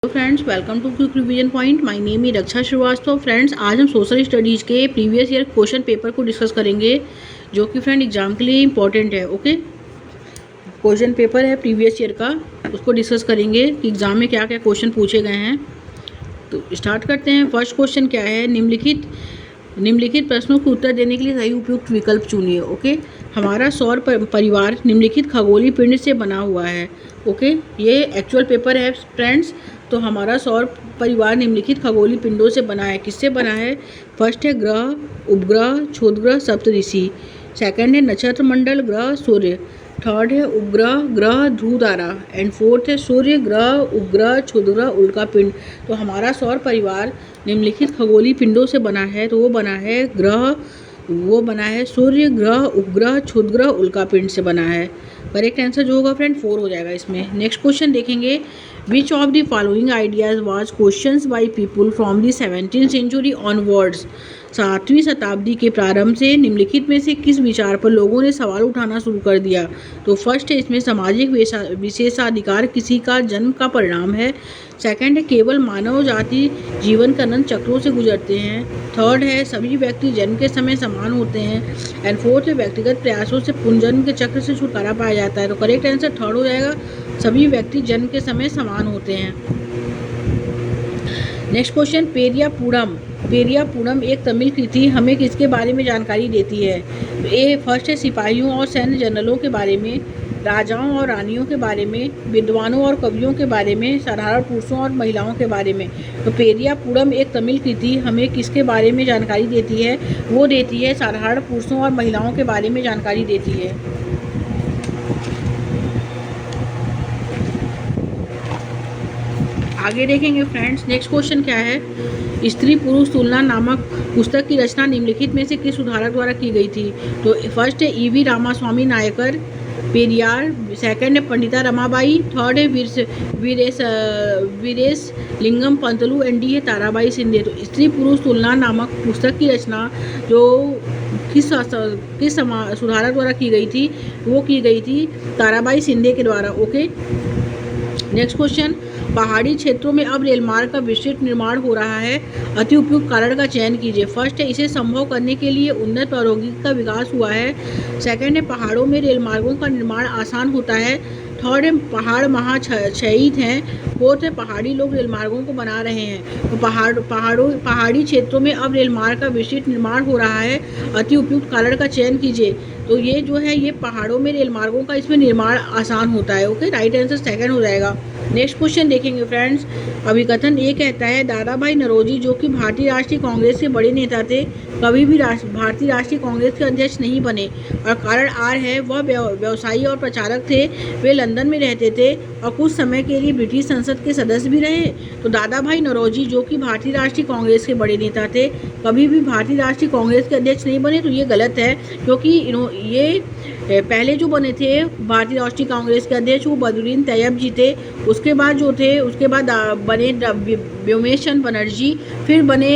Friends, welcome to quick revision point. My name is Raksha Shrivastava. Friends, आज हम social studies के previous year question paper को discuss करेंगे, जो कि फ्रेंड एग्जाम के लिए इंपॉर्टेंट है। ओके, क्वेश्चन पेपर है प्रीवियस ईयर का, उसको डिस्कस करेंगे कि एग्जाम में क्या क्या क्वेश्चन पूछे गए हैं। तो स्टार्ट करते हैं। फर्स्ट क्वेश्चन क्या है, निम्नलिखित प्रश्नों के उत्तर देने के लिए सही उपयुक्त विकल्प चुनिए। ओके, हमारा सौर परिवार निम्नलिखित खगोलीय पिंड से बना हुआ है। ओके, ये एक्चुअल पेपर है फ्रेंड्स। तो हमारा सौर परिवार निम्नलिखित खगोलीय पिंडों से बना है। किससे बना है? फर्स्ट है ग्रह, उपग्रह, क्षुद्रग्रह, सप्तऋषि। सेकंड है नक्षत्र मंडल, ग्रह, सूर्य। थर्ड है उपग्रह, ग्रह, ध्रुव तारा। एंड फोर्थ है सूर्य, ग्रह, उपग्रह, क्षुद्रग्रह, उल्का पिंड। तो हमारा सौर परिवार निम्नलिखित खगोलीय पिंडों से बना है। तो वो बना है सूर्य, ग्रह, उपग्रह, क्षुद्रग्रह, उल्का पिंड से बना है। करेक्ट आंसर जो होगा फ्रेंड 4 हो जाएगा इसमें। नेक्स्ट क्वेश्चन देखेंगे, which of the following ideas was questions by people from the 17th century onwards. 7वीं शताब्दी के प्रारंभ से निम्नलिखित में से किस विचार पर लोगों ने सवाल उठाना शुरू कर दिया? तो फर्स्ट है इसमें सामाजिक विशेषाधिकार किसी का जन्म का परिणाम है। सेकंड है केवल मानव जाति जीवन का अनंत चक्रों से गुजरते हैं। थर्ड है सभी व्यक्ति जन्म के समय समान होते हैं। एंड फोर्थ है व्यक्तिगत प्रयासों से पुनर्जन्म के चक्र से छुटकारा पाया जाता है। तो करेक्ट आंसर थर्ड हो जाएगा, सभी व्यक्ति जन्म के समय समान होते हैं। नेक्स्ट क्वेश्चन, पेरियापुरम एक तमिल कृति हमें किसके बारे में जानकारी देती है? ए फर्स्ट है सिपाहियों और सैन्य जनरलों के बारे में, राजाओं और रानियों के बारे में, विद्वानों और कवियों के बारे में, साधारण पुरुषों और महिलाओं के बारे में। तो पेरियापुरम एक तमिल कृति हमें किसके बारे में जानकारी देती है? वो देती है साधारण पुरुषों और महिलाओं के बारे में जानकारी देती है। आगे देखेंगे फ्रेंड्स। नेक्स्ट क्वेश्चन क्या है, स्त्री पुरुष तुलना नामक पुस्तक की रचना निम्नलिखित में से किस सुधारक द्वारा की गई थी? तो फर्स्ट है ईवी रामास्वामी नायकर, पेरियार। सेकंड है पंडिता रमाबाई। थर्ड है वीरेश लिंगम पंतलू। एंड डी है ताराबाई शिंदे। तो स्त्री पुरुष तुलना नामक पुस्तक की रचना जो किस सुधारक द्वारा की गई थी? वो की गई थी ताराबाई शिंदे के द्वारा। ओके, नेक्स्ट क्वेश्चन, पहाड़ी क्षेत्रों में अब रेलमार्ग का विस्तृत निर्माण हो रहा है, अति उपयुक्त कारण का चयन कीजिए। फर्स्ट है इसे संभव करने के लिए उन्नत प्रौद्योगिकी का विकास हुआ है। सेकंड है पहाड़ों में रेलमार्गों का निर्माण आसान होता है। थर्ड है पहाड़ महाक्षयित हैं। फोर्थ है पहाड़ी लोग रेलमार्गों को बना रहे हैं। तो पहाड़ी क्षेत्रों में अब रेलमार्ग का विस्तृत निर्माण हो रहा है, अति उपयुक्त कारण का चयन कीजिए। तो ये जो है ये पहाड़ों में रेलमार्गों का इसमें निर्माण आसान होता है। ओके, राइट आंसर सेकंड हो जाएगा। नेक्स्ट क्वेश्चन देखेंगे फ्रेंड्स। अभिकथन ये कहता है दादा भाई नौरोजी जो कि भारतीय राष्ट्रीय कांग्रेस के बड़े नेता थे, कभी भी भारतीय राष्ट्रीय कांग्रेस के अध्यक्ष नहीं बने। और कारण आर है वह व्यवसायी और प्रचारक थे, वे लंदन में रहते थे और कुछ समय के लिए ब्रिटिश संसद के सदस्य भी रहे। तो दादा भाई नौरोजी जो कि भारतीय राष्ट्रीय कांग्रेस के बड़े नेता थे, कभी भी भारतीय राष्ट्रीय कांग्रेस के अध्यक्ष नहीं बने। तो ये गलत है, क्योंकि ये पहले जो बने थे भारतीय राष्ट्रीय कांग्रेस के अध्यक्ष वो बदरुद्दीन तैयब जी थे। उसके बाद बने व्योमेश चंद्र बनर्जी, फिर बने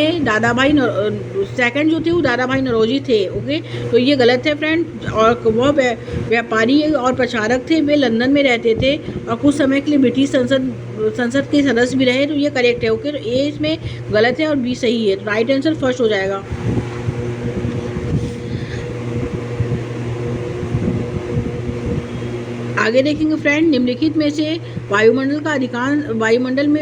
सेकंड जो थे वो दादा भाई नौरोजी थे। ओके, तो ये गलत है फ्रेंड। और वह व्यापारी और प्रचारक थे, वे लंदन में रहते थे और कुछ समय के लिए ब्रिटिश संसद के सदस्य भी रहे। तो ये करेक्ट है। ओके, तो ए इसमें गलत है और बी सही है। राइट आंसर फर्स्ट हो जाएगा। आगे देखेंगे फ्रेंड, निम्नलिखित में से वायुमंडल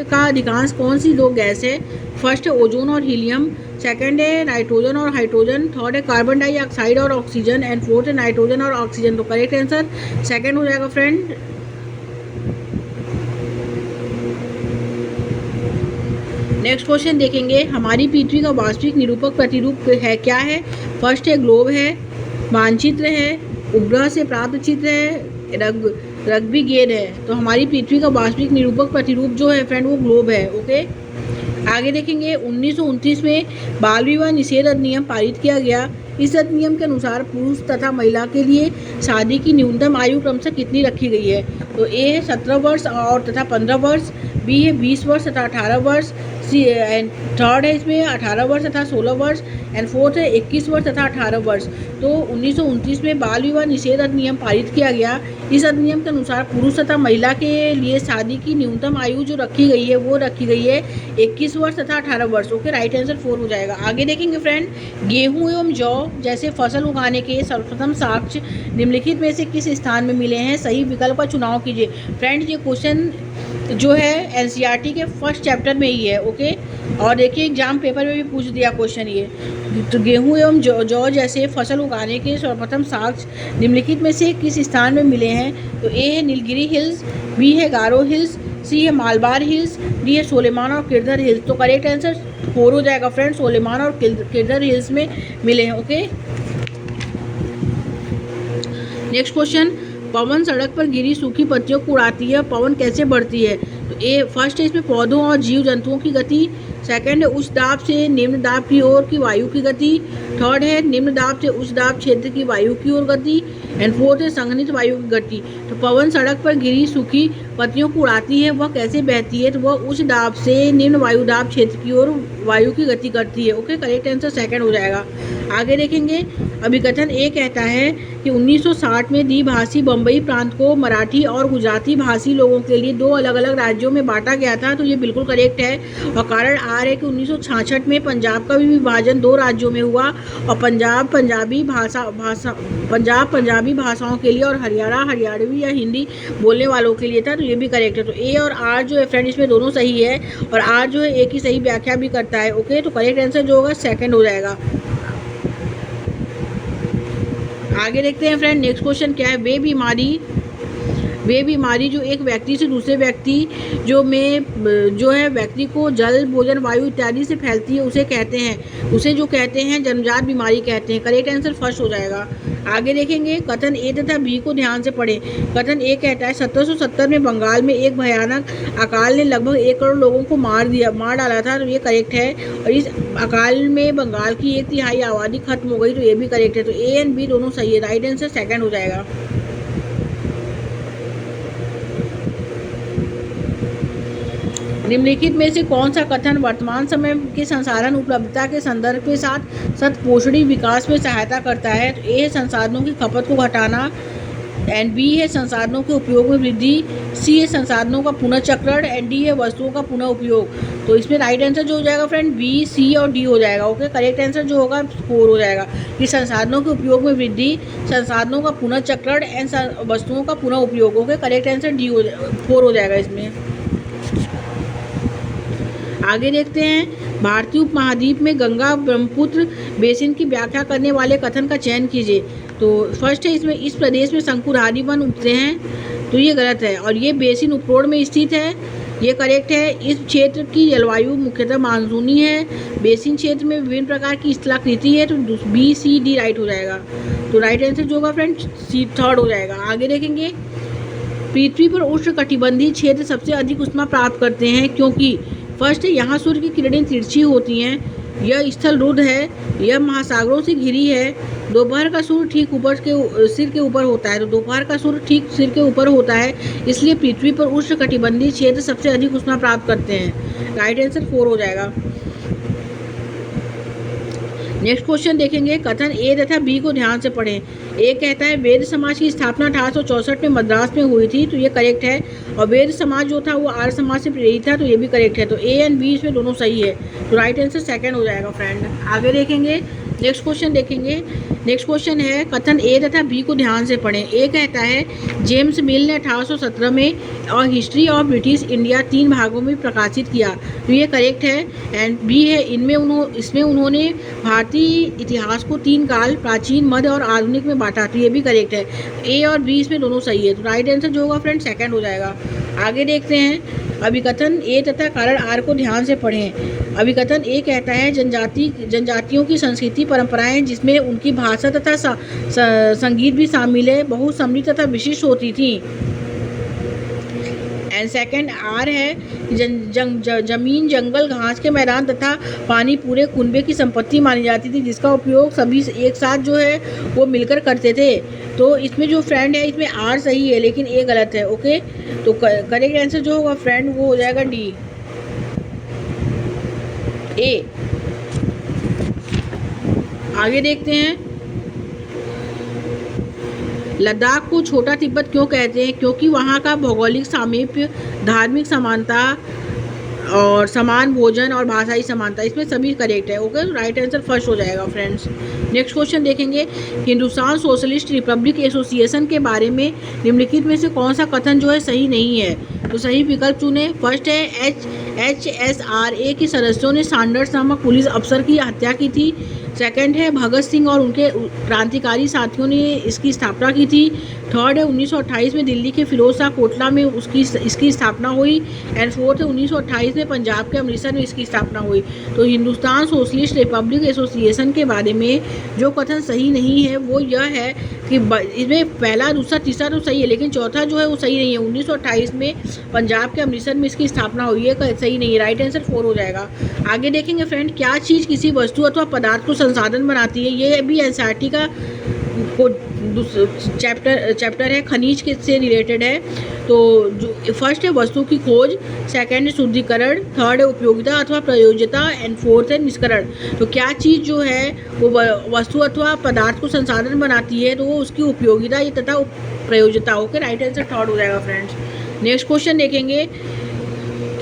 का अधिकांश कौन सी दो गैस है? फर्स्ट है ओजोन और हीलियम। सेकंड है नाइट्रोजन और हाइड्रोजन। थर्ड है कार्बन डाइऑक्साइड और ऑक्सीजन। एंड फोर्थ है नाइट्रोजन और ऑक्सीजन। तो करेक्ट आंसर सेकंड हो जाएगा फ्रेंड। नेक्स्ट क्वेश्चन देखेंगे, हमारी पृथ्वी का वास्तविक निरूपक प्रतिरूप है क्या है? फर्स्ट है ग्लोब है, मानचित्र है, उपग्रह से प्राप्त चित्र है, रग्बी गेंद है। तो हमारी पृथ्वी का वास्तविक निरूपक प्रतिरूप जो है फ्रेंड वो ग्लोब है। ओके, आगे देखेंगे 1929 में बाल विवाह निषेध अधिनियम पारित किया गया। इस अधिनियम के अनुसार पुरुष तथा महिला के लिए शादी की न्यूनतम आयु क्रमशः कितनी रखी गई है? तो ए है 17 वर्ष और तथा 15 वर्ष, बी है 20 वर्ष तथा 18 वर्ष, सी एंड थर्ड है इसमें 18 वर्ष तथा 16 वर्ष एंड फोर्थ है 21 वर्ष तथा 18 वर्ष। तो 1929 में बाल विवाह निषेध अधिनियम पारित किया गया। इस अधिनियम के अनुसार पुरुष तथा महिला के लिए शादी की न्यूनतम आयु जो रखी गई है वो रखी गई है 21 वर्ष तथा 18 वर्ष। ओके, राइट आंसर 4 हो जाएगा। आगे देखेंगे फ्रेंड, गेहूं एवं जौ जैसे फसल उगाने के सर्वप्रथम साक्ष्य निम्नलिखित में से किस स्थान में मिले हैं? सही विकल्प का चुनाव कीजिए। फ्रेंड, ये क्वेश्चन जो है एनसीईआरटी के फर्स्ट चैप्टर में ही है। ओके, और देखिए एग्जाम पेपर में भी पूछ दिया क्वेश्चन ये। तो गेहूं एवं जौ जैसे फसल उगाने के सर्वप्रथम साक्ष्य निम्नलिखित में से किस स्थान में मिले हैं? तो ए है नीलगिरी हिल्स, बी है गारो हिल्स, सी है मालबार हिल्स, डी है सोलेमान और किरदर हिल्स। तो करेक्ट आंसर 4 हो जाएगा फ्रेंड, सोलेमान और किरदर हिल्स में मिले हैं। ओके, नेक्स्ट क्वेश्चन, पवन सड़क पर गिरी सूखी पत्तियों को उड़ाती है, पवन कैसे बढ़ती है? तो ए फर्स्ट है इसमें पौधों और जीव जंतुओं की गति, सेकंड है उच्च दाब से निम्न दाब की ओर की वायु की गति, थर्ड है निम्न दाब से उच्च दाब क्षेत्र की वायु की ओर गति एंड फोर्थ है संघनित वायु की गति। तो पवन सड़क पर गिरी सूखी पत्तियों को उड़ाती है, वह कैसे बहती है? तो वह उच्च दाब से निम्न वायु दाब क्षेत्र की ओर वायु की गति करती है। ओके, करेक्ट आंसर सेकंड हो जाएगा। आगे देखेंगे, अभिकथन ए कहता है कि 1960 में द्विभाषी बम्बई प्रांत को मराठी और गुजराती भाषी लोगों के लिए 2 अलग अलग राज्यों में बांटा गया था। तो ये बिल्कुल करेक्ट है। और कारण आर है कि 1966 में पंजाब का भी विभाजन 2 राज्यों में हुआ और पंजाब पंजाबी भाषाओं के लिए और हरियाणा हरियाणवी या हिंदी बोलने वालों के लिए था। तो ये भी करेक्ट है। तो ए और आर जो है फ्रेंड इसमें दोनों सही है और आर जो है ए की सही व्याख्या भी करता है। ओके, तो करेक्ट आंसर जो होगा सेकंड हो जाएगा। आगे देखते हैं फ्रेंड, नेक्स्ट क्वेश्चन क्या है? वे बीमारी जो एक व्यक्ति से दूसरे व्यक्ति जो है व्यक्ति को जल भोजन वायु इत्यादि से फैलती है उसे कहते हैं जन्मजात बीमारी कहते हैं। करेक्ट आंसर फर्स्ट हो जाएगा। आगे देखेंगे, कथन ए तथा बी को ध्यान से पढ़ें। कथन ए कहता है 1770 में बंगाल में एक भयानक अकाल ने लगभग 1 करोड़ लोगों को मार डाला था। तो ये करेक्ट है। और इस अकाल में बंगाल की 1/3 आबादी खत्म हो गई। तो ये भी करेक्ट है। तो ए एंड बी दोनों सही है, राइट आंसर सेकंड हो जाएगा। निम्नलिखित में से कौन सा कथन वर्तमान समय के संसाधन उपलब्धता के संदर्भ के साथ सतपोषणी विकास में सहायता करता है? तो ए है संसाधनों की खपत को घटाना एंड बी है संसाधनों के उपयोग में वृद्धि, सी है संसाधनों का पुनर्चक्रण एंड डी है वस्तुओं का पुनः उपयोग। तो इसमें राइट आंसर जो हो जाएगा फ्रेंड बी, सी और डी हो जाएगा। ओके, करेक्ट आंसर जो होगा 4 हो जाएगा कि संसाधनों के उपयोग में वृद्धि, संसाधनों का पुनर्चक्रण एंड वस्तुओं का पुनः उपयोग। ओके, करेक्ट आंसर डी 4 हो जाएगा इसमें। आगे देखते हैं, भारतीय उपमहाद्वीप में गंगा ब्रह्मपुत्र बेसिन की व्याख्या करने वाले कथन का चयन कीजिए। तो फर्स्ट है इसमें इस प्रदेश में शंकुधारी वन उगते हैं। तो ये गलत है और ये बेसिन उपरोड में स्थित है। ये करेक्ट है। इस क्षेत्र की जलवायु मुख्यतः मानसूनी है। बेसिन क्षेत्र में विभिन्न प्रकार की स्थलाकृति है। तो बी, सी, डी राइट हो जाएगा। तो राइट आंसर जो होगा फ्रेंड सी, थर्ड हो जाएगा। आगे देखेंगे, पृथ्वी पर उष्णकटिबंधीय क्षेत्र सबसे अधिक ऊष्मा प्राप्त करते हैं क्योंकि फर्स्ट यहाँ सूर्य की किरणें तिरछी होती हैं, यह स्थल रुद्ध है, यह महासागरों से घिरी है, दोपहर का सूर्य ठीक सिर के ऊपर होता है। तो दोपहर का सूर्य ठीक सिर के ऊपर होता है, इसलिए पृथ्वी पर उष्णकटिबंधीय क्षेत्र सबसे अधिक ऊष्मा प्राप्त करते हैं। राइट आंसर 4 हो जाएगा। नेक्स्ट क्वेश्चन देखेंगे, कथन ए तथा बी को ध्यान से पढ़ें। ए कहता है वेद समाज की स्थापना 1864 में मद्रास में हुई थी। तो ये करेक्ट है। और वेद समाज जो था वो आर्य समाज से प्रेरित था। तो ये भी करेक्ट है। तो ए एंड बी इसमें दोनों सही है। तो राइट आंसर सेकंड हो जाएगा फ्रेंड। आगे देखेंगे, नेक्स्ट क्वेश्चन देखेंगे। नेक्स्ट क्वेश्चन है, कथन ए तथा बी को ध्यान से पढ़ें। ए कहता है जेम्स मिल ने 1817 में और हिस्ट्री ऑफ ब्रिटिश इंडिया 3 भागों में प्रकाशित किया। तो ये करेक्ट है। एंड बी है इसमें उन्होंने भारतीय इतिहास को 3 काल प्राचीन, मध्य और आधुनिक में बांटा। तो ये भी करेक्ट है। ए और बी इसमें दोनों सही है। तो राइट आंसर जो होगा फ्रेंड सेकंड हो जाएगा। आगे देखते हैं, अभिकथन ए तथा कारण आर को ध्यान से पढ़ें। अभिकथन ए कहता है जनजातियों की संस्कृति परंपराएं जिसमें उनकी भाषा तथा संगीत भी शामिल है बहुत समृद्ध तथा विशिष्ट होती थी। एंड सेकंड आर है जमीन, जंगल, घास के मैदान तथा पानी पूरे कुनबे की संपत्ति मानी जाती थी जिसका उपयोग सभी एक साथ जो है वो मिलकर करते थे। तो इसमें जो फ्रेंड है इसमें आर सही है लेकिन ए गलत है। ओके, तो करेक्ट आंसर जो होगा फ्रेंड वो हो जाएगा डी। ए। आगे देखते हैं, लद्दाख को छोटा तिब्बत क्यों कहते हैं? क्योंकि वहाँ का भौगोलिक सामीप्य, धार्मिक समानता और समान भोजन और भाषाई समानता, इसमें सभी करेक्ट है। ओके, राइट आंसर फर्स्ट हो जाएगा फ्रेंड्स। नेक्स्ट क्वेश्चन देखेंगे, हिंदुस्तान सोशलिस्ट रिपब्लिक एसोसिएशन के बारे में निम्नलिखित में से कौन सा कथन जो है सही नहीं है? तो सही विकल्प चुने। फर्स्ट है HSRA के सदस्यों ने सैंडर्स नामक पुलिस अफसर की हत्या की थी। सेकंड है भगत सिंह और उनके क्रांतिकारी साथियों ने इसकी स्थापना की थी। थर्ड है 1928 में दिल्ली के फिरोज शाह कोटला में इसकी स्थापना हुई। एंड फोर्थ है 1928 में पंजाब के अमृतसर में इसकी स्थापना हुई। तो हिंदुस्तान सोशलिस्ट रिपब्लिक एसोसिएशन के बारे में जो कथन सही नहीं है वो यह है कि इसमें पहला, दूसरा, तीसरा तो सही है, लेकिन चौथा जो है वो सही नहीं है। 1928 में पंजाब के अमृतसर में इसकी स्थापना हुई है, सही नहीं है। राइट आंसर 4 हो जाएगा। आगे देखेंगे फ्रेंड, क्या चीज़ किसी वस्तु अथवा पदार्थ को संसाधन बनाती है? ये भी एनसीईआरटी का चैप्टर है, खनिज के से रिलेटेड है। तो जो फर्स्ट है वस्तु की खोज, सेकंड है शुद्धिकरण, थर्ड है उपयोगिता अथवा प्रयोज्यता, एंड फोर्थ है निष्करण। तो क्या चीज़ जो है वो वस्तु अथवा पदार्थ को संसाधन बनाती है? तो वो उसकी उपयोगिता तथा प्रयोज्यता। ओके, राइट आंसर थर्ड हो जाएगा फ्रेंड्स। नेक्स्ट क्वेश्चन देखेंगे,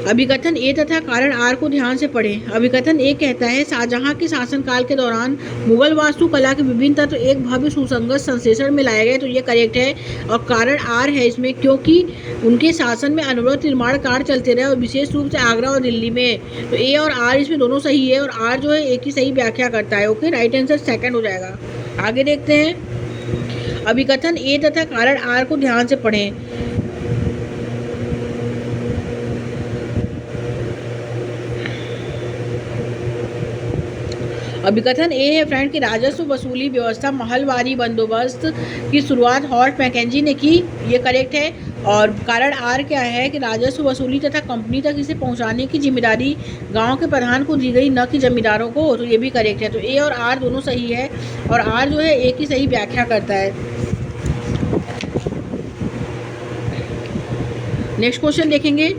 अभिकथन ए तथा कारण आर को ध्यान से पढ़ें। अभिकथन ए कहता है, शाहजहां के शासनकाल के दौरान मुगल वास्तुकला के विभिन्न तत्व एक भव्य सुसंगत संश्लेषण में लाए गए। तो ये करेक्ट है। और कारण आर है इसमें, क्योंकि उनके शासन में अनवरत निर्माण कार्य चलते रहे और विशेष रूप से आगरा और दिल्ली में। तो ए और आर इसमें दोनों सही है, और आर जो है एक ही सही व्याख्या करता है। ओके, राइट आंसर सेकेंड हो जाएगा। आगे देखते हैं, अभिकथन ए तथा कारण आर को ध्यान से पढ़ें। अभिकथन ए है फ्रेंड कि राजस्व वसूली व्यवस्था महलवारी बंदोबस्त की शुरुआत हॉर्ट मैकेंजी ने की। ये करेक्ट है। और कारण आर क्या है कि राजस्व वसूली तथा कंपनी तक इसे पहुंचाने की जिम्मेदारी गांव के प्रधान को दी गई, न कि जमींदारों को। तो ये भी करेक्ट है। तो ए और आर दोनों सही है, और आर जो है एक ही सही व्याख्या करता है। नेक्स्ट क्वेश्चन देखेंगे,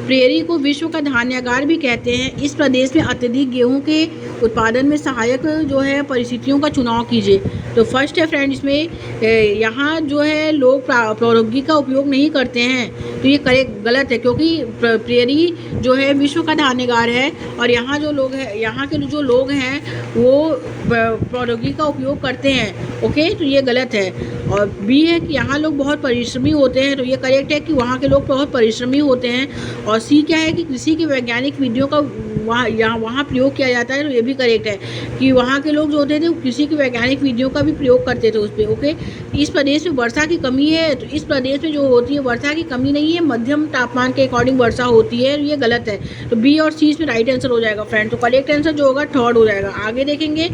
प्रेरी को विश्व का धान्यागार भी कहते हैं। इस प्रदेश में अत्यधिक गेहूं के उत्पादन में सहायक जो है परिस्थितियों का चुनाव कीजिए। तो फर्स्ट है फ्रेंड, इसमें यहाँ जो है लोग प्रौद्योगिकी का उपयोग नहीं करते हैं। तो ये करेक्ट गलत है, क्योंकि प्रेरी जो है विश्व का धान्यागार है, और यहाँ जो लोग हैं, यहाँ के जो लोग हैं वो प्रौद्योगिकी का उपयोग करते हैं। ओके, तो ये गलत है। और बी है कि यहाँ लोग बहुत परिश्रमी होते हैं। तो ये करेक्ट है कि वहाँ के लोग बहुत परिश्रमी होते हैं। और सी क्या है कि कृषि की वैज्ञानिक विधियों का वहाँ प्रयोग किया जाता है। तो ये भी करेक्ट है कि वहाँ के लोग जो होते थे वो कृषि की वैज्ञानिक विधियों का भी प्रयोग करते थे उस पर। ओके, इस प्रदेश में वर्षा की कमी है। तो इस प्रदेश में जो होती है वर्षा की कमी नहीं है, मध्यम तापमान के अकॉर्डिंग वर्षा होती है। ये गलत है। तो बी और सी इसमें राइट आंसर हो जाएगा फ्रेंड। तो करेक्ट आंसर जो होगा थर्ड हो जाएगा। आगे देखेंगे,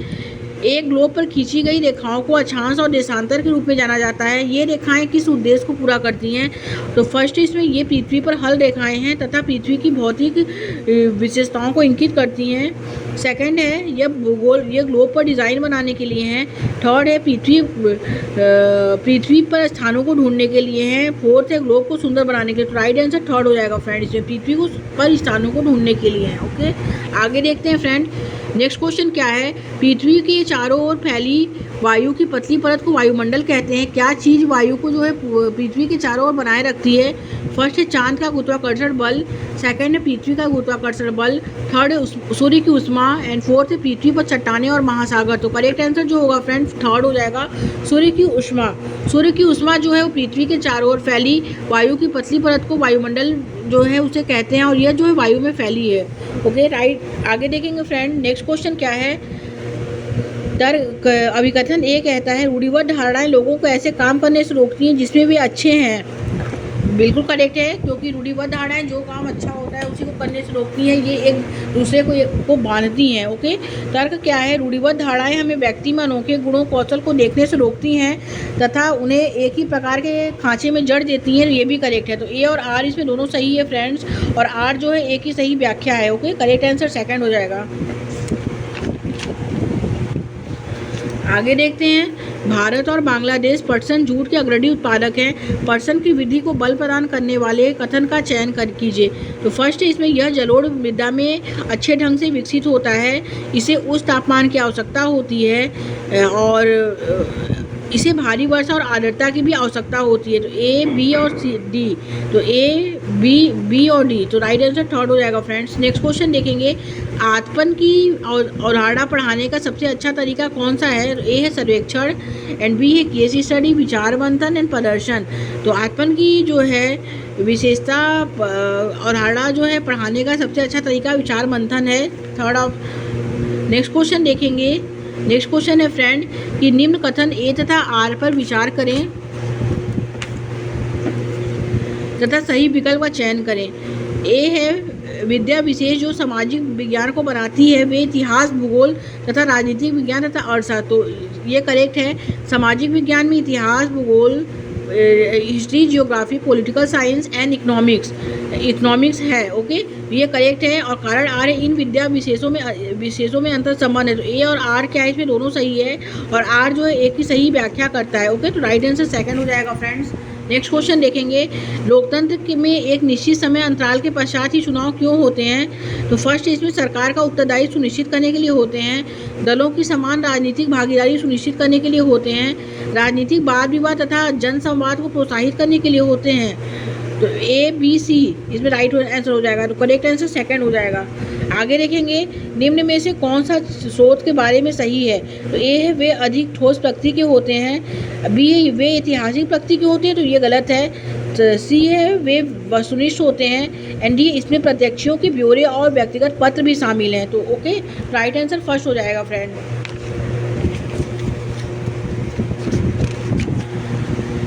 एक ग्लोब पर खींची गई रेखाओं को अक्षांश और देशांतर के रूप में जाना जाता है। ये रेखाएं किस उद्देश्य को पूरा करती हैं? तो फर्स्ट इसमें ये पृथ्वी पर हल रेखाएं हैं तथा पृथ्वी की भौतिक विशेषताओं को इंगित करती हैं। सेकंड है ये ग्लोब पर डिज़ाइन बनाने के लिए हैं। थर्ड है पृथ्वी पर स्थानों को ढूंढने के लिए हैं। फोर्थ है ग्लोब को सुंदर बनाने के लिए। तो राइट आंसर थर्ड हो जाएगा फ्रेंड, इसमें पृथ्वी को पर स्थानों को ढूंढने के लिए हैं। ओके, आगे देखते हैं फ्रेंड, नेक्स्ट क्वेश्चन क्या है, पृथ्वी के चारों ओर फैली वायु की पतली परत को वायुमंडल कहते हैं। क्या चीज़ वायु को जो है पृथ्वी के चारों ओर बनाए रखती है? फर्स्ट है चांद का गुरुत्वाकर्षण बल, सेकंड है पृथ्वी का गुरुत्वाकर्षण बल, थर्ड है सूर्य की उष्मा, एंड फोर्थ है पृथ्वी पर चट्टानें और महासागर। तो करेक्ट आंसर जो होगा फ्रेंड थर्ड हो जाएगा, सूर्य की उष्मा। सूर्य की उष्मा जो है वो पृथ्वी के चारों ओर फैली वायु की पतली परत को वायुमंडल जो है उसे कहते हैं, और यह जो है वायु में फैली है। Okay, right. आगे देखेंगे फ्रेंड, नेक्स्ट क्वेश्चन क्या है, अभिकथन ए कहता है रूढ़िबद्ध धारणाएं लोगों को ऐसे काम करने से रोकती हैं जिसमें वे अच्छे हैं। बिल्कुल करेक्ट है, क्योंकि रूढ़िबद्ध धारणाएं जो काम अच्छा होता है उसी को करने से रोकती हैं, ये एक दूसरे को बांधती हैं। ओके, तर्क क्या है, रूढ़िबद्ध धारणाएं हमें व्यक्ति में अनोखे गुणों कौशल को देखने से रोकती हैं तथा उन्हें एक ही प्रकार के खांचे में जड़ देती हैं। ये भी करेक्ट है। तो ए और आर इसमें दोनों सही है फ्रेंड्स, और आर जो है एक ही सही व्याख्या है। ओके, करेक्ट आंसर सेकेंड हो जाएगा। आगे देखते हैं, भारत और बांग्लादेश पटसन जूट के अग्रणी उत्पादक हैं। पटसन की वृद्धि को बल प्रदान करने वाले कथन का चयन कर कीजिए। तो फर्स्ट है इसमें, यह जलोढ़ मृदा में अच्छे ढंग से विकसित होता है। इसे उच्च तापमान की आवश्यकता होती है और इसे भारी वर्षा और आर्द्रता की भी आवश्यकता होती है। तो ए, बी और सी, डी। तो ए, बी और डी। तो राइट आंसर थर्ड हो जाएगा फ्रेंड्स। नेक्स्ट क्वेश्चन देखेंगे, आतपन की अवधारणा पढ़ाने का सबसे अच्छा तरीका कौन सा है? ए है सर्वेक्षण, एंड बी है केस स्टडी, विचार मंथन एंड प्रदर्शन। तो आतपन की जो है विशेषता अवधारणा जो है पढ़ाने का सबसे अच्छा तरीका विचार मंथन है, थर्ड ऑफ। नेक्स्ट क्वेश्चन देखेंगे। नेक्स्ट क्वेश्चन है फ्रेंड कि निम्न कथन ए तथा आर पर विचार करें तथा सही विकल्प का चयन करें। ए है विद्या विशेष जो सामाजिक विज्ञान को बनाती है वे इतिहास, भूगोल तथा राजनीतिक विज्ञान तथा अर्थशास्त्र। तो ये करेक्ट है। सामाजिक विज्ञान में इतिहास, भूगोल, history, geography, political science and economics है। ओके, ये करेक्ट है। और कारण आर है, इन विद्या विशेषों में अंतर संबंध है। तो ए और आर क्या है, इसमें दोनों सही है और आर जो है एक की सही व्याख्या करता है। ओके, तो राइट आंसर सेकंड हो जाएगा फ्रेंड्स। नेक्स्ट क्वेश्चन देखेंगे, लोकतंत्र में एक निश्चित समय अंतराल के पश्चात ही चुनाव क्यों होते हैं? तो फर्स्ट इसमें सरकार का उत्तरदायित्व सुनिश्चित करने के लिए होते हैं, दलों की समान राजनीतिक भागीदारी सुनिश्चित करने के लिए होते हैं, राजनीतिक वाद विवाद तथा जन संवाद को प्रोत्साहित करने के लिए होते हैं। तो ए, बी, सी इसमें राइट आंसर हो जाएगा। तो करेक्ट आंसर सेकंड हो जाएगा। आगे देखेंगे, निम्न में से कौन सा स्रोत के बारे में सही है? तो ए है वे अधिक ठोस प्रकृति के होते हैं, बी है वे ऐतिहासिक प्रकृति के होते हैं, तो ये गलत है। तो सी है वे वस्तुनिष्ठ होते हैं, एंड डी इसमें प्रत्यक्षों के ब्यौरे और व्यक्तिगत पत्र भी शामिल हैं। तो ओके, राइट आंसर फर्स्ट हो जाएगा फ्रेंड।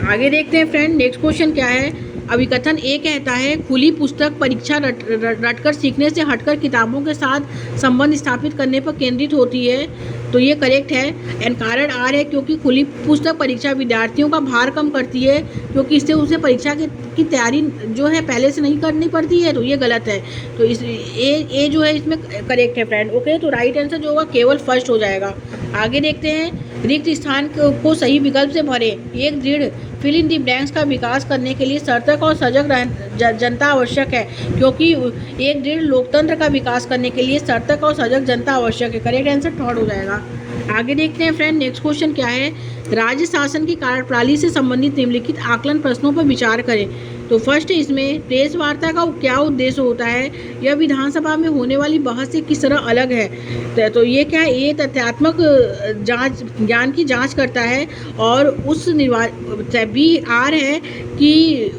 आगे देखते हैं फ्रेंड, नेक्स्ट क्वेश्चन क्या है। अभिकथन ए कहता है, खुली पुस्तक परीक्षा रटकर सीखने से हटकर किताबों के साथ संबंध स्थापित करने पर केंद्रित होती है। तो ये करेक्ट है। एंड कारण आर है, क्योंकि खुली पुस्तक परीक्षा विद्यार्थियों का भार कम करती है, क्योंकि इससे उसे परीक्षा की तैयारी जो है पहले से नहीं करनी पड़ती है। तो ये गलत है। तो इस ए जो है इसमें करेक्ट है फ्रेंड। ओके, तो राइट आंसर जो होगा केवल फर्स्ट हो जाएगा। आगे देखते हैं, रिक्त स्थान को सही विकल्प से भरें। एक दृढ़ फिल इन दी ब्लैंक्स का विकास करने के लिए सतर्क और सजग जनता आवश्यक है, क्योंकि एक दृढ़ लोकतंत्र का विकास करने के लिए सतर्क और सजग जनता आवश्यक है। करेक्ट आंसर थर्ड हो जाएगा। आगे देखते हैं फ्रेंड, नेक्स्ट क्वेश्चन क्या है। राज्य शासन की कार्यप्रणाली से संबंधित निम्नलिखित आकलन प्रश्नों पर विचार करें। तो फर्स्ट इसमें, प्रेस वार्ता का क्या उद्देश्य होता है? यह विधानसभा में होने वाली बहस से किस तरह अलग है? तो ये क्या है, ये तथ्यात्मक ज्ञान की जांच करता है। और उस बी आर है कि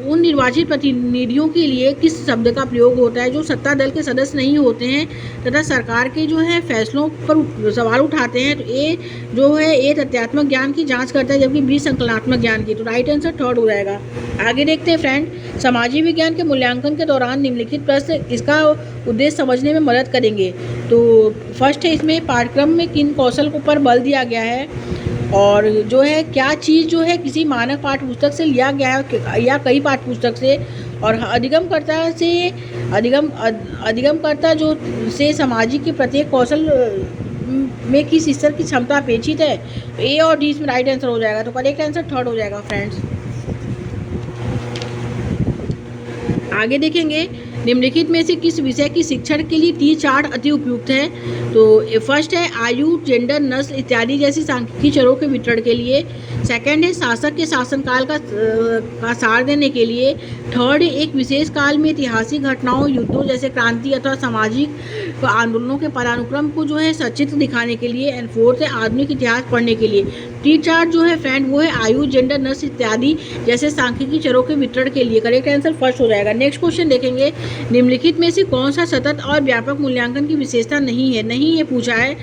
उन निर्वाचित प्रतिनिधियों के लिए किस शब्द का प्रयोग होता है जो सत्ता दल के सदस्य नहीं होते हैं तथा सरकार के जो है फैसलों पर सवाल उठाते हैं। तो ए जो है ए तथ्यात्मक ज्ञान की जांच करता है, जबकि बी संकलनात्मक ज्ञान की। तो राइट आंसर थर्ड हो जाएगा। आगे देखते हैं फ्रेंड, सामाजिक विज्ञान के मूल्यांकन के दौरान निम्नलिखित प्रश्न इसका उद्देश्य समझने में मदद करेंगे। तो फर्स्ट है इसमें, पाठ्यक्रम में किन कौशल पर बल दिया गया है, और जो है क्या चीज़ जो है किसी मानक पाठ्यपुस्तक से लिया गया है या कई पाठ्यपुस्तक से, और अधिगमकर्ता जो से सामाजिक के प्रत्येक कौशल में किस स्तर की क्षमता अपेक्षित है। ए और डी इसमें राइट आंसर हो जाएगा। तो करेक्ट आंसर थर्ड हो जाएगा फ्रेंड्स। आगे देखेंगे, निम्नलिखित में से किस विषय की शिक्षण के लिए टी चार्ट अति उपयुक्त है? तो फर्स्ट है आयु, जेंडर, नस्ल इत्यादि जैसी सांख्यिकी चरों के वितरण के लिए। सेकंड है शासक के शासनकाल का सार देने के लिए। थर्ड है एक विशेष काल में ऐतिहासिक घटनाओं, युद्धों जैसे क्रांति अथवा सामाजिक आंदोलनों के पदानुक्रम को जो है सचित्र दिखाने के लिए। एंड फोर्थ है आधुनिक इतिहास पढ़ने के लिए। टी चार्ट जो है फ्रेंड वो है आयु, जेंडर, नस्ल इत्यादि जैसे सांख्यिकी चरों के वितरण के लिए। करेक्ट आंसर फर्स्ट हो जाएगा। नेक्स्ट क्वेश्चन देखेंगे, निम्नलिखित में से कौन सा सतत और व्यापक मूल्यांकन की विशेषता नहीं है? नहीं ये पूछा है।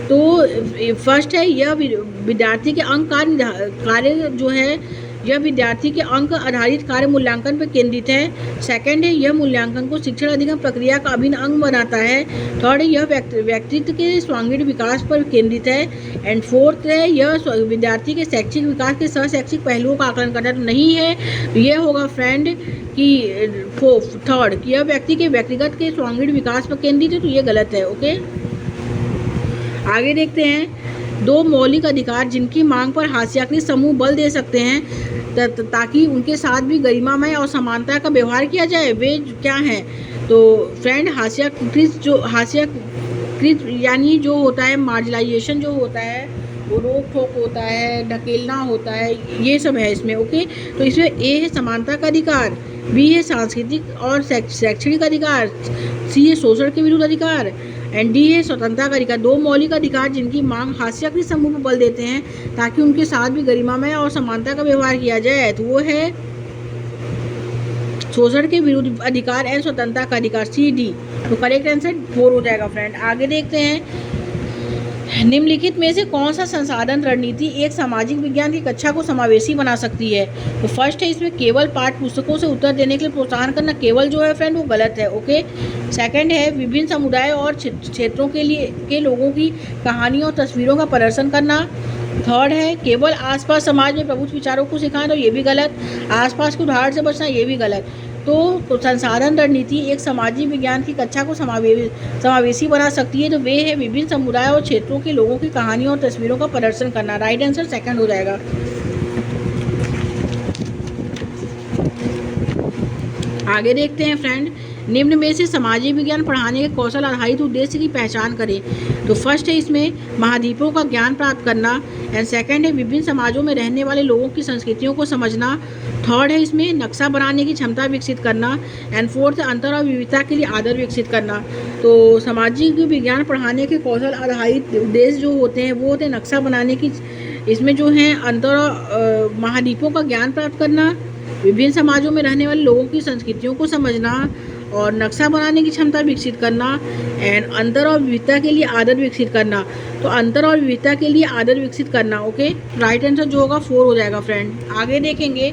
तो फर्स्ट है यह विद्यार्थी के अंक कार्य जो है यह विद्यार्थी के अंक आधारित कार्य मूल्यांकन पर केंद्रित है। सेकंड है यह मूल्यांकन को शिक्षण अधिगम प्रक्रिया का अभिन्न अंग बनाता है। थर्ड है यह व्यक्तित्व के स्वांगीण विकास पर केंद्रित है। एंड फोर्थ है यह विद्यार्थी के शैक्षिक विकास के सहशैक्षिक पहलुओं का आकलन करता है। तो नहीं है, तो यह होगा फ्रेंड कि थर्ड कि यह व्यक्ति के व्यक्तिगत के स्वांगीण विकास पर केंद्रित है। तो ये गलत है। ओके, आगे देखते हैं, दो मौलिक अधिकार जिनकी मांग पर हास्याकृत समूह बल दे सकते हैं ताकि उनके साथ भी गरिमामय और समानता का व्यवहार किया जाए, वे क्या हैं? तो फ्रेंड, हास्याकृत यानी जो होता है मार्जिनलाइजेशन जो होता है, वो रोक ठोक होता है, ढकेलना होता है, ये सब है इसमें। ओके, तो इसमें ए है समानता का अधिकार, बी है सांस्कृतिक और शैक्षणिक अधिकार, सी है शोषण के विरुद्ध अधिकार, एंड डी है स्वतंत्रता का अधिकार। दो मौलिक अधिकार जिनकी मांग हास्याकृत समूह पर बल देते हैं ताकि उनके साथ भी गरिमामय और समानता का व्यवहार किया जाए, तो वो है शोषण के विरुद्ध अधिकार एंड स्वतंत्रता का अधिकार, सी डी। तो करेक्ट आंसर 4 हो जाएगा फ्रेंड। आगे देखते हैं, निम्नलिखित में से कौन सा संसाधन रणनीति एक सामाजिक विज्ञान की कक्षा को समावेशी बना सकती है? तो फर्स्ट है इसमें केवल पाठ्य पुस्तकों से उत्तर देने के लिए प्रोत्साहन करना। केवल जो है फ्रेंड वो गलत है। ओके, सेकंड है विभिन्न समुदायों और क्षेत्रों के लोगों की कहानियों और तस्वीरों का प्रदर्शन करना। थर्ड है केवल आसपास समाज में प्रभुत्व विचारों को सिखाना, तो ये भी गलत। आसपास के उदाहरण से बचना, ये भी गलत। तो संसाधन रणनीति एक सामाजिक विज्ञान की कक्षा को समावेशी बना सकती है, तो वे है विभिन्न समुदायों और क्षेत्रों के लोगों की कहानियों और तस्वीरों का प्रदर्शन करना। राइट आंसर सेकंड हो जाएगा। आगे देखते हैं फ्रेंड, निम्न में से सामाजिक विज्ञान पढ़ाने के कौशल आधारित उद्देश्य की पहचान करें। तो फर्स्ट है इसमें महाद्वीपों का ज्ञान प्राप्त करना, एंड सेकंड है विभिन्न समाजों में रहने वाले लोगों की संस्कृतियों को समझना। थर्ड है इसमें नक्शा बनाने की क्षमता विकसित करना, एंड फोर्थ है अंतर और विविधता के लिए आदर विकसित करना। तो सामाजिक विज्ञान पढ़ाने के कौशल आधारित उद्देश्य जो होते हैं वो होते हैं नक्शा बनाने की, इसमें जो है अंतर महाद्वीपों का ज्ञान प्राप्त करना, विभिन्न समाजों में रहने वाले लोगों की संस्कृतियों को समझना और नक्शा बनाने की क्षमता विकसित करना, एंड अंतर और विविधता के लिए आदर विकसित करना। तो अंतर और विविधता के लिए आदर विकसित करना। ओके, राइट आंसर जो होगा 4 हो जाएगा फ्रेंड। आगे देखेंगे,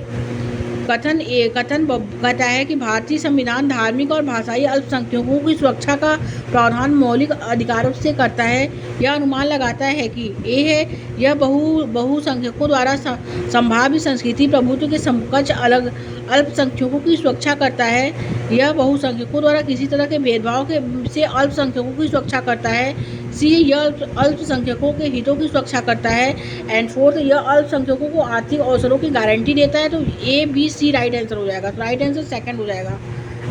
कथन कहता है कि भारतीय संविधान धार्मिक और भाषाई अल्पसंख्यकों की सुरक्षा का प्रावधान मौलिक अधिकारों से करता है। यह अनुमान लगाता है कि ए है यह बहुसंख्यकों द्वारा संभाव्य संस्कृति प्रभुत्व के समकक्ष अलग अल्पसंख्यकों की सुरक्षा करता है। यह बहुसंख्यकों द्वारा किसी तरह के भेदभाव से अल्पसंख्यकों की सुरक्षा करता है। सी यह अल्पसंख्यकों के हितों की सुरक्षा करता है, एंड फोर्थ यह अल्पसंख्यकों को आर्थिक अवसरों की गारंटी देता है। तो A B C right answer हो जाएगा। राइट आंसर सेकंड हो जाएगा।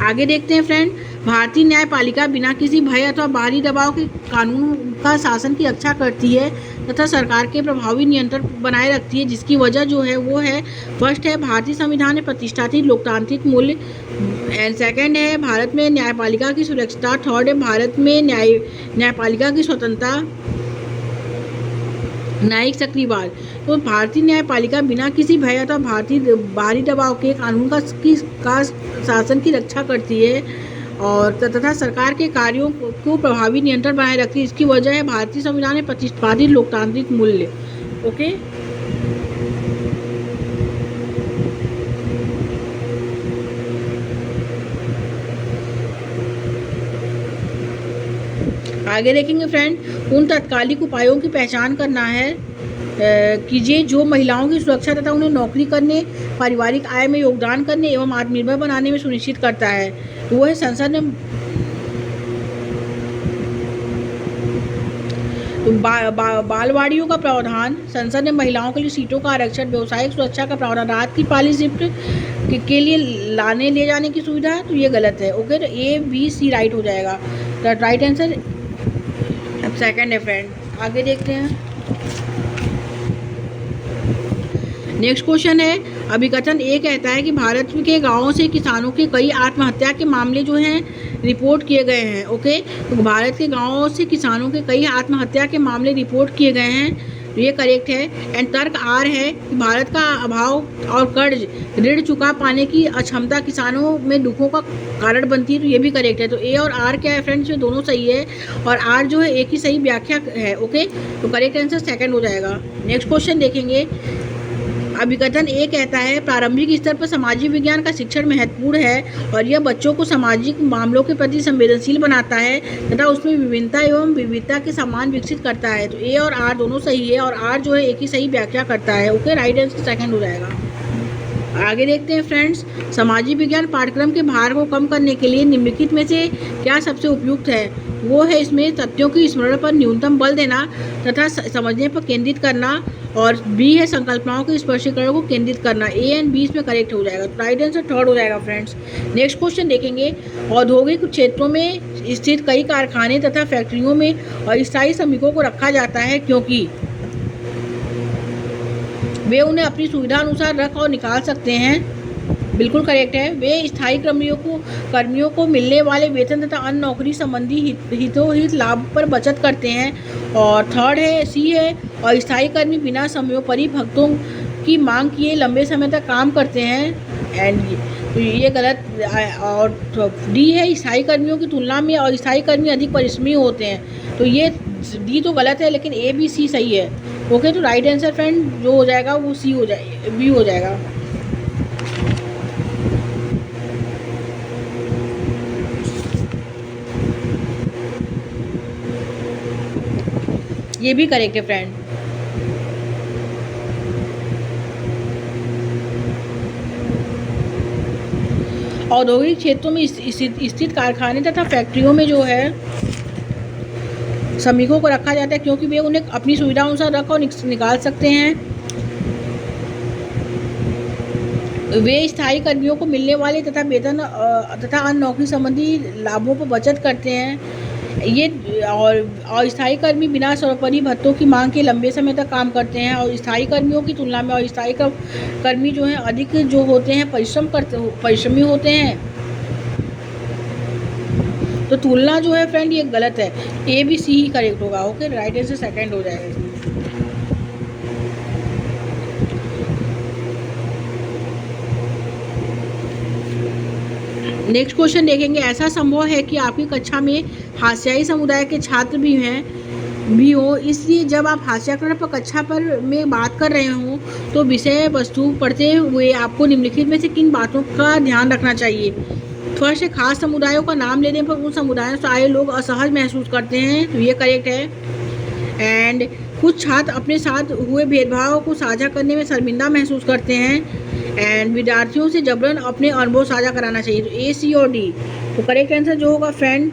आगे देखते हैं फ्रेंड, भारतीय न्यायपालिका बिना किसी भय अथवा बाहरी दबाव के कानून का शासन की रक्षा करती है तथा सरकार के प्रभावी नियंत्रण बनाए रखती है, जिसकी वजह जो है वो है फर्स्ट है भारतीय संविधान में प्रतिष्ठापित लोकतांत्रिक मूल्य, एंड सेकंड है भारत में न्यायपालिका की सुरक्षा, थर्ड है भारत में न्यायपालिका की स्वतंत्रता, न्यायिक सक्रियवाद। तो भारतीय न्यायपालिका बिना किसी भय अथवा भारतीय बाहरी दबाव के कानून का शासन की रक्षा करती है और तथा सरकार के कार्यों को प्रभावी नियंत्रण बनाए रखती है। इसकी वजह है भारतीय संविधान में प्रतिष्ठापित लोकतांत्रिक मूल्य। ओके, आगे देखेंगे फ्रेंड, उन तत्कालिक उपायों की पहचान करना है कीजिए जो महिलाओं की सुरक्षा तथा उन्हें नौकरी करने, पारिवारिक आय में योगदान करने एवं आत्मनिर्भर बनाने में सुनिश्चित करता है। तो वो है संसद में बालवाड़ियों का प्रावधान, संसद में महिलाओं के लिए सीटों का आरक्षण, व्यवसायिक सुरक्षा का प्रावधान, रात की पाली शिफ्ट के लिए लाने ले जाने की सुविधा। तो ये गलत है। ओके, तो ए बी सी राइट हो जाएगा। तो राइट आंसर सेकंड है फ्रेंड। आगे देखते हैं, नेक्स्ट क्वेश्चन है, अभिकथन ए कहता है कि भारत के गांवों से किसानों के कई आत्महत्या के मामले जो हैं रिपोर्ट किए गए हैं। ओके, तो भारत के गांवों से किसानों के कई आत्महत्या के मामले रिपोर्ट किए गए हैं, तो ये करेक्ट है। एंड तर्क आर है कि भारत का अभाव और कर्ज ऋण चुका पाने की अक्षमता किसानों में दुखों का कारण बनती है, तो ये भी करेक्ट है। तो ए और आर क्या है फ्रेंड्स, ये दोनों सही है और आर जो है एक ही सही व्याख्या है। ओके, तो करेक्ट आंसर सेकंड हो जाएगा। नेक्स्ट क्वेश्चन देखेंगे, अभिकथन ए कहता है प्रारंभिक स्तर पर सामाजिक विज्ञान का शिक्षण महत्वपूर्ण है और यह बच्चों को सामाजिक मामलों के प्रति संवेदनशील बनाता है तथा उसमें विभिन्नता एवं विविधता के सम्मान विकसित करता है। तो ए और आर दोनों सही है और आर जो है एक ही सही व्याख्या करता है। ओके, राइट आंसर सेकंड हो जाएगा। आगे देखते हैं फ्रेंड्स, सामाजिक विज्ञान पाठ्यक्रम के भार को कम करने के लिए निम्नलिखित में से क्या सबसे उपयुक्त है? वो है इसमें तथ्यों की स्मरण पर न्यूनतम बल देना तथा समझने पर केंद्रित करना, और बी है संकल्पनाओं के स्पष्टीकरण को केंद्रित करना। ए एंड बी इसमें करेक्ट हो जाएगा, तो राइट आंसर थर्ड हो जाएगा फ्रेंड्स। नेक्स्ट क्वेश्चन देखेंगे, औद्योगिक क्षेत्रों में स्थित कई कारखाने तथा फैक्ट्रियों में अस्थायी श्रमिकों को रखा जाता है क्योंकि वे उन्हें अपनी सुविधा अनुसार रख और निकाल सकते हैं। बिल्कुल करेक्ट है। वे स्थायी कर्मियों को मिलने वाले वेतन तथा अन्य नौकरी संबंधी हित लाभ पर बचत करते हैं। और थर्ड है सी है, और स्थायी कर्मी बिना समयोपरि भक्तों की मांग किए लंबे समय तक काम करते हैं। एंड तो ये गलत। और डी है, स्थायी कर्मियों की तुलना में अस्थायी कर्मी अधिक परिश्रमी होते हैं। तो ये डी तो गलत है, लेकिन ए बी सी सही है। ओके, तो राइट आंसर फ्रेंड जो हो जाएगा वो सी हो जाएगा, बी हो जाएगा। ये भी करेक्ट है फ्रेंड। औद्योगिक क्षेत्रों में स्थित कारखाने तथा फैक्ट्रियों में जो है श्रमिकों को रखा जाता है क्योंकि वे उन्हें अपनी सुविधा अनुसार रख और निकाल सकते हैं। वे स्थायी कर्मियों को मिलने वाले तथा वेतन तथा अन्य नौकरी संबंधी लाभों पर बचत करते हैं। ये और अस्थायी कर्मी बिना सर्वोपरि भत्तों की मांग के लंबे समय तक काम करते हैं। और स्थायी कर्मियों की तुलना में अस्थायी कर्मी जो हैं अधिक जो होते हैं परिश्रमी होते हैं। तो तुलना जो है फ्रेंड ये गलत है, ए बी सी ही करेक्ट होगा। ओके, राइट आंसर सेकंड हो जाएगा इसमें। नेक्स्ट क्वेश्चन देखेंगे, ऐसा संभव है कि आपकी कक्षा में हास्याई समुदाय के छात्र भी हो, इसलिए जब आप हास्याकरण पर कक्षा पर में बात कर रहे हो तो विषय वस्तु पढ़ते हुए आपको निम्नलिखित में से किन बातों का ध्यान रखना चाहिए। फर्स्ट है, खास समुदायों का नाम लेने पर उन समुदायों से आए लोग असहज महसूस करते हैं, तो ये करेक्ट है। एंड कुछ छात्र अपने साथ हुए भेदभाव को साझा करने में शर्मिंदा महसूस करते हैं। एंड विद्यार्थियों से जबरन अपने अनुभव साझा कराना चाहिए, तो ए सी और डी। तो करेक्ट आंसर जो होगा फ्रेंड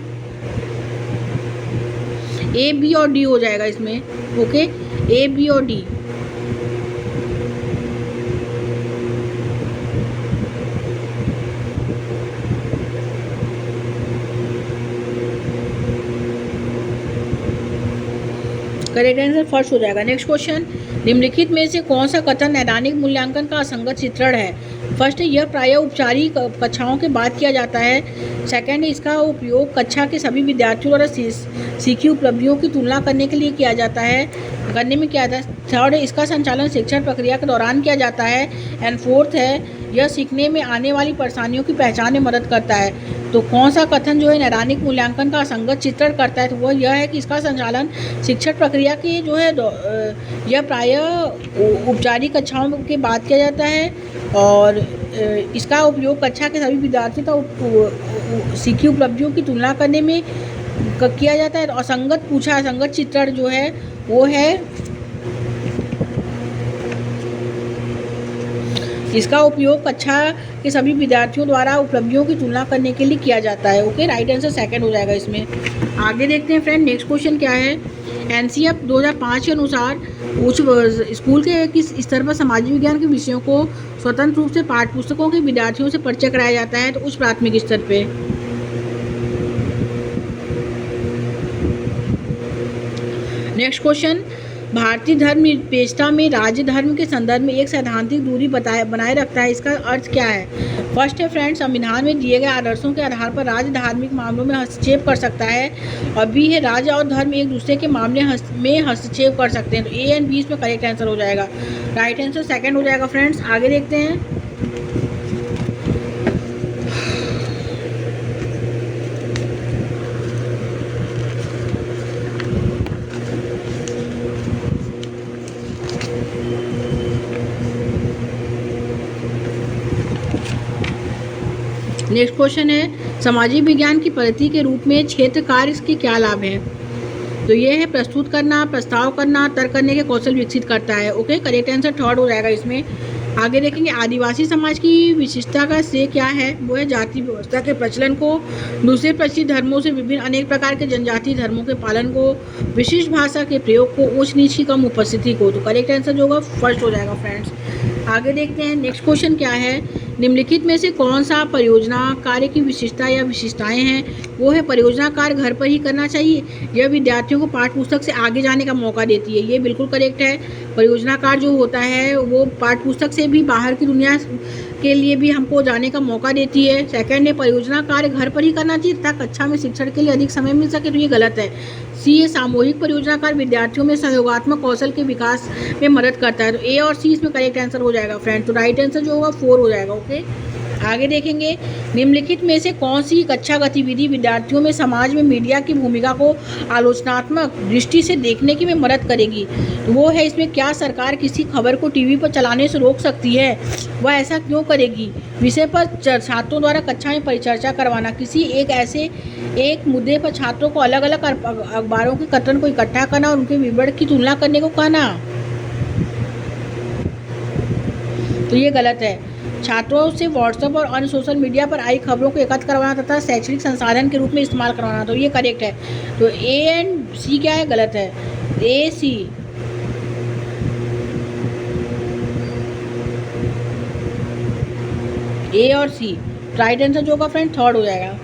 ए बी और डी हो जाएगा इसमें। ओके, ए बी और डी। करेक्ट आंसर फर्स्ट हो जाएगा। नेक्स्ट क्वेश्चन, निम्नलिखित में से कौन सा कथन नैदानिक मूल्यांकन का असंगत चित्रण है। फर्स्ट है, यह प्रायः उपचारिक कक्षाओं के बाद किया जाता है। सेकंड है, इसका उपयोग कक्षा के सभी विद्यार्थियों द्वारा सीखी उपलब्धियों की तुलना करने के लिए किया जाता है, करने में किया जाता है। थर्ड है, इसका संचालन शिक्षण प्रक्रिया के दौरान किया जाता है। एंड फोर्थ है, यह सीखने में आने वाली परेशानियों की पहचान में मदद करता है। तो कौन सा कथन जो है नैदानिक मूल्यांकन का असंगत चित्रण करता है, तो वह यह है कि इसका संचालन शिक्षण प्रक्रिया की जो है यह प्रायः औपचारिक कक्षाओं के बाद किया जाता है, और इसका उपयोग कक्षा के सभी विद्यार्थियों का सीखी उपलब्धियों की तुलना करने में किया जाता है। तो असंगत चित्रण जो है वो है इसका उपयोग कक्षा के सभी विद्यार्थियों द्वारा उपलब्धियों की तुलना करने के लिए किया जाता है। ओके, राइट आंसर सेकंड हो जाएगा इसमें। आगे देखते हैं फ्रेंड, नेक्स्ट क्वेश्चन क्या है। एनसीईआरटी 2005 के अनुसार उच्च स्कूल के किस स्तर पर सामाजिक विज्ञान के विषयों को स्वतंत्र रूप से पाठ्यपुस्तकों के विद्यार्थियों से परिचय कराया जाता है, तो उच्च प्राथमिक स्तर पे। नेक्स्ट क्वेश्चन, भारतीय धर्म निरपेक्षता में राज्य धर्म के संदर्भ में एक सैद्धांतिक दूरी बनाए रखता है, इसका अर्थ क्या है। फर्स्ट है फ्रेंड, संविधान में दिए गए आदर्शों के आधार पर राज्य धार्मिक मामलों में हस्तक्षेप कर सकता है। और बी है, राज्य और धर्म एक दूसरे के मामले में हस्तक्षेप कर सकते हैं। तो ए एंड बी इसमें करेक्ट आंसर हो जाएगा, राइट आंसर सेकेंड हो जाएगा फ्रेंड्स। आगे देखते हैं, नेक्स्ट क्वेश्चन है, सामाजिक विज्ञान की पद्धति के रूप में क्षेत्र कार्य के क्या लाभ हैं। तो ये है प्रस्तुत करना, प्रस्ताव करना, तर्क करने के कौशल विकसित करता है। ओके, करेक्ट आंसर थर्ड हो जाएगा इसमें। आगे देखेंगे आदिवासी समाज की विशिष्टता का श्रेय क्या है, वो है जाति व्यवस्था के प्रचलन को, दूसरे प्रचलित धर्मों से विभिन्न अनेक प्रकार के जनजातीय धर्मों के पालन को, विशिष्ट भाषा के प्रयोग को, ऊंच नीच की कम उपस्थिति को। तो करेक्ट आंसर जो होगा फर्स्ट हो जाएगा फ्रेंड्स। आगे देखते हैं नेक्स्ट क्वेश्चन क्या है, निम्नलिखित में से कौन सा परियोजना कार्य की विशिष्टता या विशिष्टताएं हैं, वो है परियोजना कार्य घर पर ही करना चाहिए, यह विद्यार्थियों को पाठ्य पुस्तक से आगे जाने का मौका देती है। ये बिल्कुल करेक्ट है। परियोजना कार्य जो होता है वो पाठ्य पुस्तक से भी बाहर की दुनिया के लिए भी हमको जाने का मौका देती है। सेकंड है परियोजना कार्य घर पर ही करना चाहिए तथा कक्षा में शिक्षण के लिए अधिक समय मिल सके, तो ये गलत है। सी है सामूहिक परियोजना कार्य विद्यार्थियों में सहयोगात्मक कौशल के विकास में मदद करता है। तो ए और सी इसमें करेक्ट आंसर हो जाएगा फ्रेंड। तो राइट आंसर जो होगा 4 हो जाएगा। ओके, आगे देखेंगे निम्नलिखित में से कौन सी कक्षा गतिविधि विद्यार्थियों में समाज में मीडिया की भूमिका को आलोचनात्मक दृष्टि से देखने की में मदद करेगी। तो वो है इसमें क्या सरकार किसी खबर को टीवी पर चलाने से रोक सकती है, वह ऐसा क्यों करेगी, विषय पर छात्रों द्वारा कक्षा में परिचर्चा करवाना, किसी एक मुद्दे पर छात्रों को अलग अलग अखबारों के कथन को इकट्ठा करना और उनके विवरण की तुलना करने को कहना। तो ये गलत है। छात्रों से व्हाट्सएप और अन्य सोशल मीडिया पर आई खबरों को एकत्र करवाना तथा शैक्षणिक संसाधन के रूप में इस्तेमाल करवाना। तो ये करेक्ट है। तो ए एंड सी क्या है, गलत है। ए सी, ए और सी राइट आंसर जो होगा फ्रेंड 3rd हो जाएगा।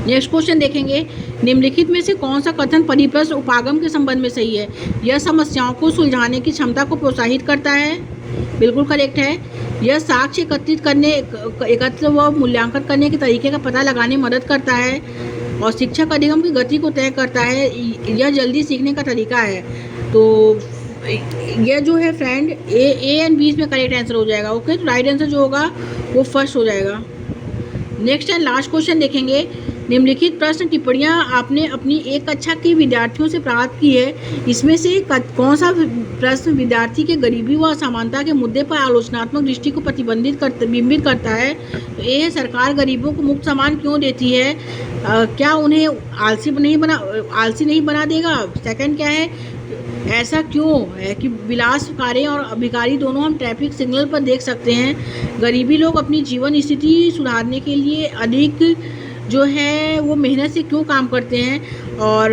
नेक्स्ट क्वेश्चन देखेंगे निम्नलिखित में से कौन सा कथन परिप्रश्न उपागम के संबंध में सही है, यह समस्याओं को सुलझाने की क्षमता को प्रोत्साहित करता है, बिल्कुल करेक्ट है। यह साक्ष्य एकत्र व मूल्यांकन करने के तरीके का पता लगाने में मदद करता है और शिक्षक अधिगम की गति को तय करता है, यह जल्दी सीखने का तरीका है। तो यह जो है फ्रेंड ए एंड बी इसमें करेक्ट आंसर हो जाएगा। ओके, तो राइट आंसर जो होगा वो फर्स्ट हो जाएगा। नेक्स्ट एंड लास्ट क्वेश्चन देखेंगे निम्नलिखित प्रश्न टिप्पणियां आपने अपनी एक कक्षा के विद्यार्थियों से प्राप्त की है, इसमें से कौन सा प्रश्न विद्यार्थी के गरीबी व असमानता के मुद्दे पर आलोचनात्मक दृष्टि को बिंबित करता है। तो ये है सरकार गरीबों को मुफ्त सामान क्यों देती है, क्या उन्हें आलसी नहीं बना देगा। सेकंड क्या है, ऐसा क्यों है कि विलासकारें और अभिकारी दोनों हम ट्रैफिक सिग्नल पर देख सकते हैं। गरीबी लोग अपनी जीवन स्थिति सुधारने के लिए अधिक जो है वो मेहनत से क्यों काम करते हैं और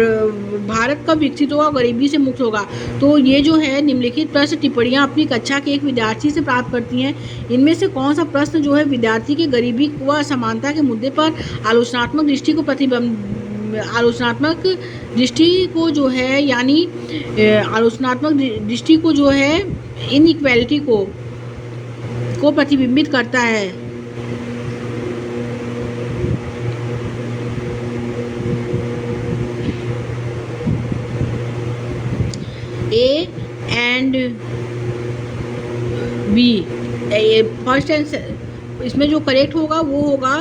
भारत कब विकसित होगा, गरीबी से मुक्त होगा। तो ये जो है निम्नलिखित प्रश्न टिप्पणियाँ अपनी कक्षा के एक विद्यार्थी से प्राप्त करती हैं, इनमें से कौन सा प्रश्न जो है विद्यार्थी के गरीबी व असमानता के मुद्दे पर आलोचनात्मक दृष्टि को जो है यानी आलोचनात्मक दृष्टि को जो है इनइक्वालिटी को प्रतिबिंबित करता है। A and B first answer इसमें जो करेक्ट होगा वो होगा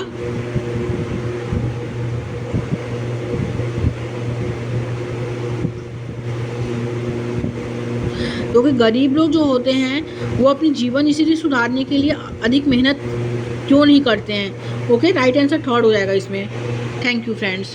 क्योंकि गरीब लोग जो होते हैं वो अपनी जीवन स्थिति सुधारने के लिए अधिक मेहनत क्यों नहीं करते हैं। ओके, राइट आंसर 3rd हो जाएगा इसमें। Thank you friends.